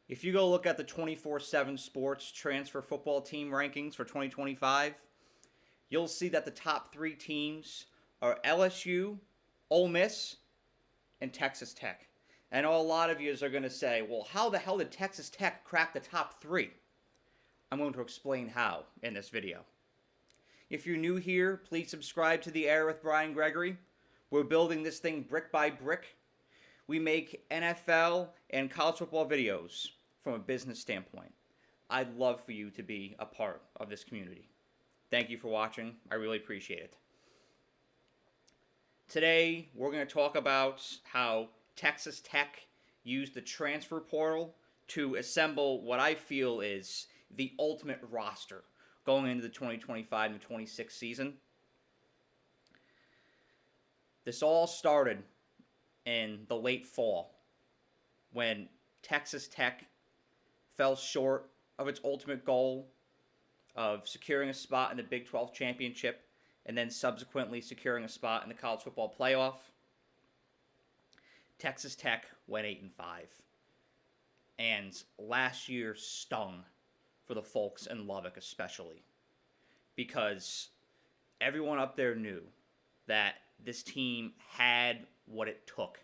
If you go look at the 24/7 Sports Transfer Football Team rankings for 2025, you'll see that the top three teams are LSU, Ole Miss, and Texas Tech. I know a lot of you are going to say, well, how the hell did Texas Tech crack the top three? I'm going to explain how in this video. If you're new here, please subscribe to The Air with Brian Gregoire. We're building this thing brick by brick. We make NFL and college football videos from a business standpoint. I'd love for you to be a part of this community. Thank you for watching. I really appreciate it. Today, we're going to talk about how Texas Tech used the transfer portal to assemble what I feel is the ultimate roster going into the 2025 and 26 season. This all started in the late fall when Texas Tech fell short of its ultimate goal of securing a spot in the Big 12 championship and then subsequently securing a spot in the college football playoff. Texas Tech went 8-5. And last year stung for the folks in Lubbock especially, because everyone up there knew that this team had what it took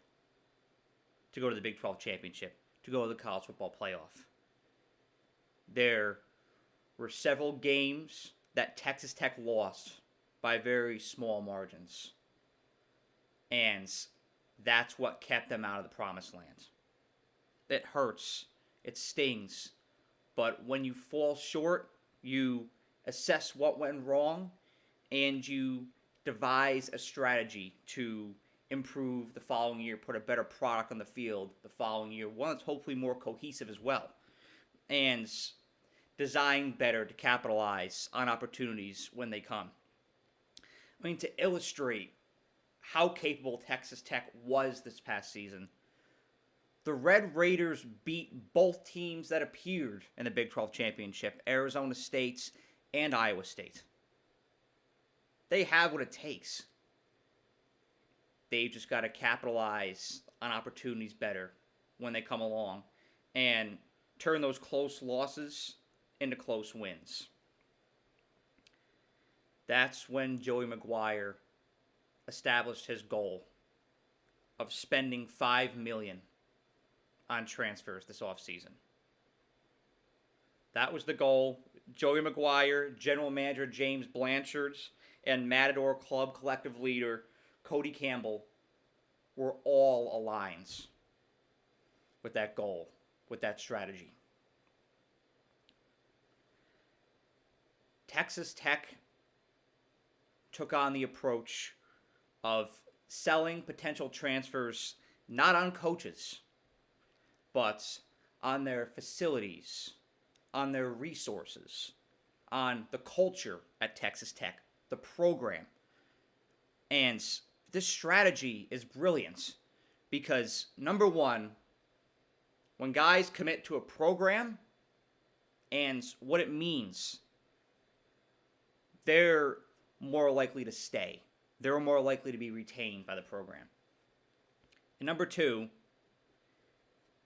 to go to the Big 12 championship, to go to the college football playoff. There were several games that Texas Tech lost by very small margins, and that's what kept them out of the promised land. It hurts, it stings, but when you fall short, you assess what went wrong, and you devise a strategy to improve the following year, put a better product on the field the following year, one that's hopefully more cohesive as well, and design better to capitalize on opportunities when they come. I mean, to illustrate how capable Texas Tech was this past season, the Red Raiders beat both teams that appeared in the Big 12 championship, Arizona State and Iowa State. They have what it takes. They've just got to capitalize on opportunities better when they come along and turn those close losses into close wins. That's when Joey McGuire established his goal of spending $5 million on transfers this offseason. That was the goal. Joey McGuire, General Manager James Blanchard's, and Matador Club collective leader Cody Campbell were all aligned with that goal, with that strategy. Texas Tech took on the approach of selling potential transfers not on coaches, but on their facilities, on their resources, on the culture at Texas Tech, the program. And this strategy is brilliant because, number one, when guys commit to a program and what it means, they're more likely to stay. They're more likely to be retained by the program. And number two,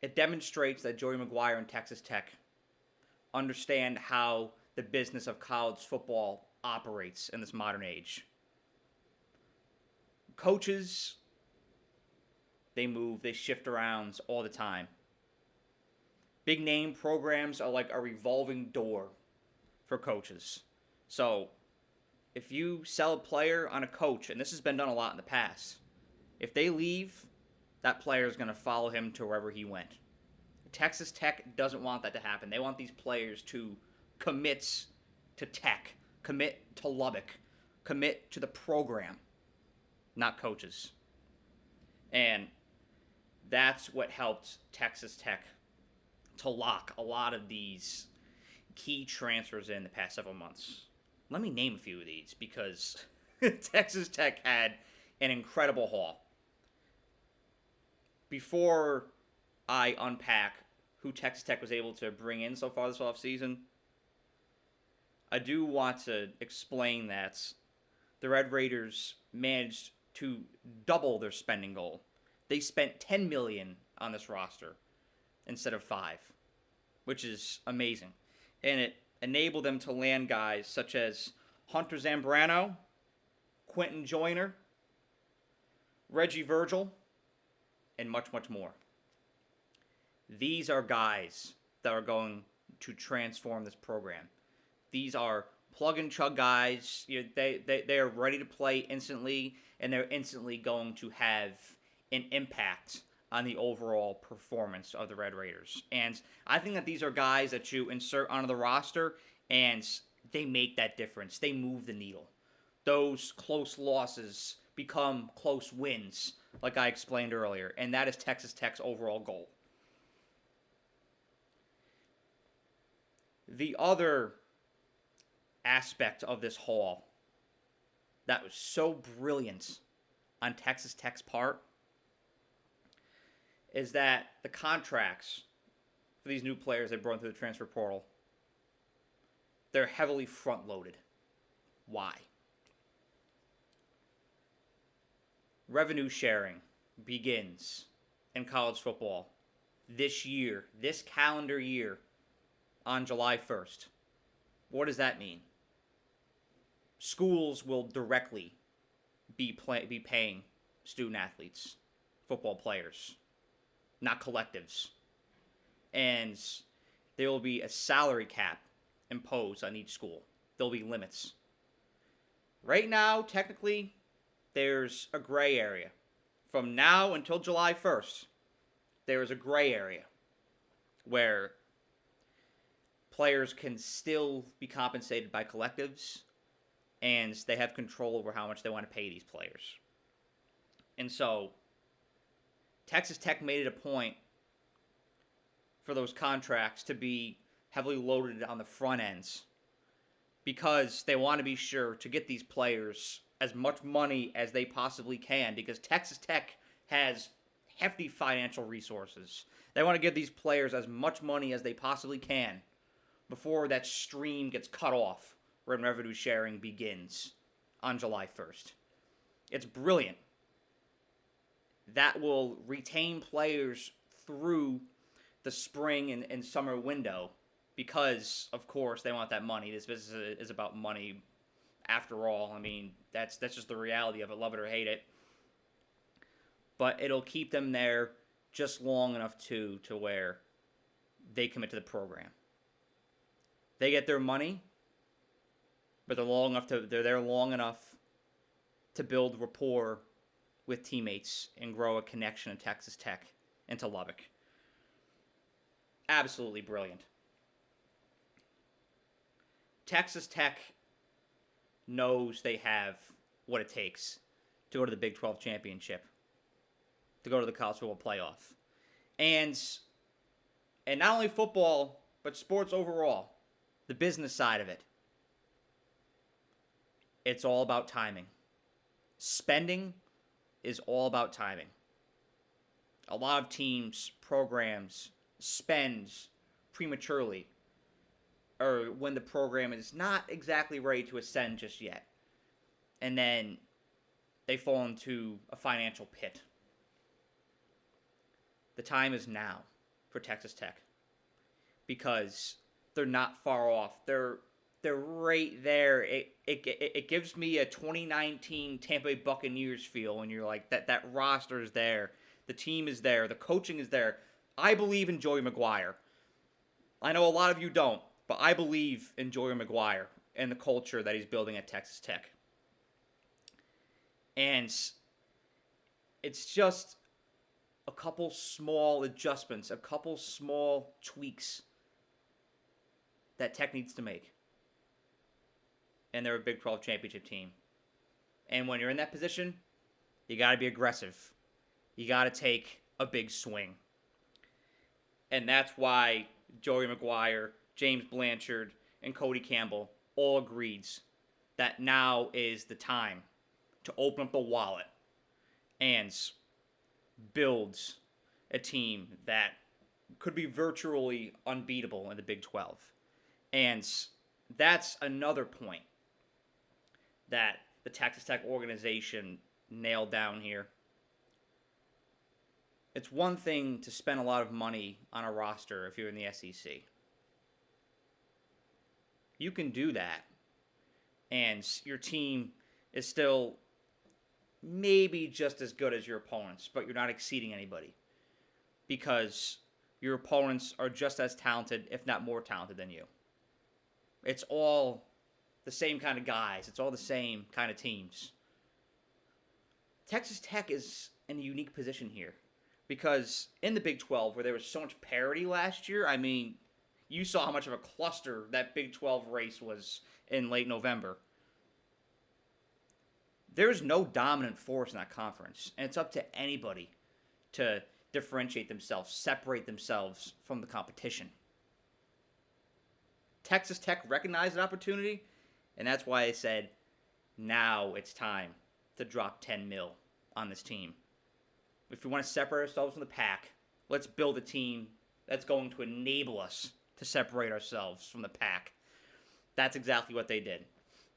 it demonstrates that Joey McGuire and Texas Tech understand how the business of college football operates in this modern age. Coaches, they move, they shift around all the time. Big name programs are like a revolving door for coaches. So if you sell a player on a coach, and this has been done a lot in the past, if they leave, that player is going to follow him to wherever he went. Texas Tech doesn't want that to happen. They want these players to commit to Tech, commit to Lubbock, commit to the program, not coaches. And that's what helped Texas Tech to lock a lot of these key transfers in the past several months. Let me name a few of these because Texas Tech had an incredible haul. Before I unpack who Texas Tech was able to bring in so far this offseason, I do want to explain that the Red Raiders managed to double their spending goal. They spent $10 million on this roster instead of $5 million. which is amazing. And it enabled them to land guys such as Hunter Zambrano, Quentin Joyner, Reggie Virgil, and much, much more. These are guys that are going to transform this program. These are plug and chug guys. They are ready to play instantly, and they're instantly going to have an impact on the overall performance of the Red Raiders. And I think that these are guys that you insert onto the roster, and they make that difference. They move the needle. Those close losses become close wins, like I explained earlier, and that is Texas Tech's overall goal. The other aspect of this haul that was so brilliant on Texas Tech's part is that the contracts for these new players they brought through the transfer portal, they're heavily front-loaded. Why? Revenue sharing begins in college football this year, this calendar year, on July 1st. What does that mean? Schools will directly be paying student athletes, football players, not collectives. And there will be a salary cap imposed on each school. There'll be limits. Right now, technically, there's a gray area. From now until July 1st, there is a gray area where players can still be compensated by collectives, and they have control over how much they want to pay these players. And so, Texas Tech made it a point for those contracts to be heavily loaded on the front ends because they want to be sure to get these players as much money as they possibly can, because Texas Tech has hefty financial resources. They want to give these players as much money as they possibly can before that stream gets cut off when revenue sharing begins on July 1st. It's brilliant. That will retain players through the spring and summer window because, of course, they want that money. This business is about money after all. I mean, that's just the reality of it, love it or hate it. But it'll keep them there just long enough to where they commit to the program. They get their money, but they're there long enough to build rapport with teammates and grow a connection in Texas Tech and to Lubbock. Absolutely brilliant. Texas Tech knows they have what it takes to go to the Big 12 championship, to go to the college football playoff. And not only football, but sports overall, the business side of it. It's all about timing. Spending is all about timing. A lot of teams, programs, spend prematurely, or when the program is not exactly ready to ascend just yet. And then they fall into a financial pit. The time is now for Texas Tech because they're not far off. They're right there. It gives me a 2019 Tampa Bay Buccaneers feel when you're like, that roster is there. The team is there. The coaching is there. I believe in Joey McGuire. I know a lot of you don't, but I believe in Joey McGuire and the culture that he's building at Texas Tech. And it's just a couple small adjustments, a couple small tweaks that Tech needs to make. And they're a Big 12 championship team. And when you're in that position, you got to be aggressive. You got to take a big swing. And that's why Joey McGuire, James Blanchard, and Cody Campbell all agreed that now is the time to open up the wallet and build a team that could be virtually unbeatable in the Big 12. And that's another point that the Texas Tech organization nailed down here. It's one thing to spend a lot of money on a roster if you're in the SEC. You can do that, and your team is still maybe just as good as your opponents, but you're not exceeding anybody because your opponents are just as talented, if not more talented than you. It's all the same kind of guys. It's all the same kind of teams. Texas Tech is in a unique position here because in the Big 12, where there was so much parity last year, I mean, you saw how much of a cluster that Big 12 race was in late November. There's no dominant force in that conference, and it's up to anybody to differentiate themselves, separate themselves from the competition. Texas Tech recognized that opportunity, and that's why I said, now it's time to drop 10 mil on this team. If we want to separate ourselves from the pack, let's build a team that's going to enable us to separate ourselves from the pack. That's exactly what they did.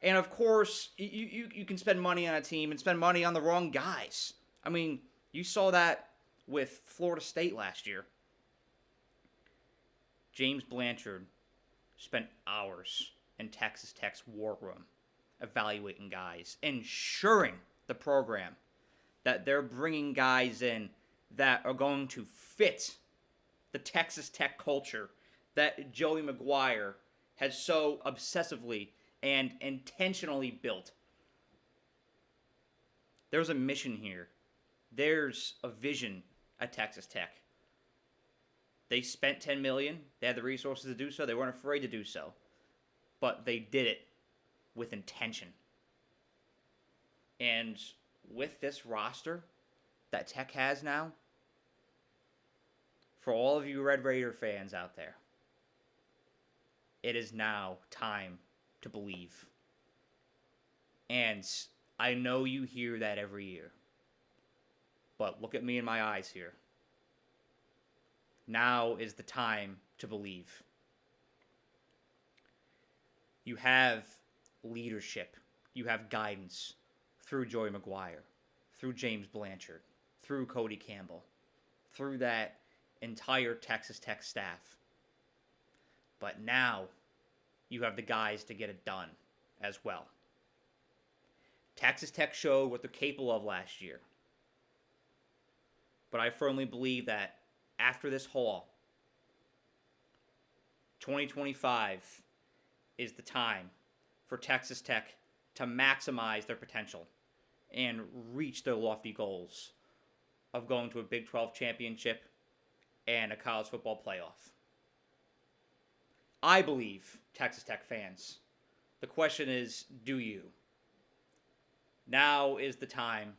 And of course, you can spend money on a team and spend money on the wrong guys. I mean, you saw that with Florida State last year. James Blanchard spent hours in Texas Tech's war room evaluating guys, ensuring the program that they're bringing guys in that are going to fit the Texas Tech culture that Joey McGuire has so obsessively and intentionally built. There's a mission here. There's a vision at Texas Tech. They spent $10 million. They had the resources to do so. They weren't afraid to do so. But they did it with intention. And with this roster that Tech has now, for all of you Red Raider fans out there, it is now time to believe. And I know you hear that every year. But look at me in my eyes here. Now is the time to believe. You have leadership. You have guidance through Joey McGuire, through James Blanchard, through Cody Campbell, through that entire Texas Tech staff. But now you have the guys to get it done as well. Texas Tech showed what they're capable of last year. But I firmly believe that after this haul, 2025 is the time for Texas Tech to maximize their potential and reach their lofty goals of going to a Big 12 championship and a college football playoff. I believe, Texas Tech fans, the question is, do you? Now is the time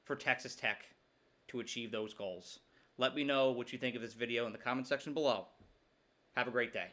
for Texas Tech to achieve those goals. Let me know what you think of this video in the comment section below. Have a great day.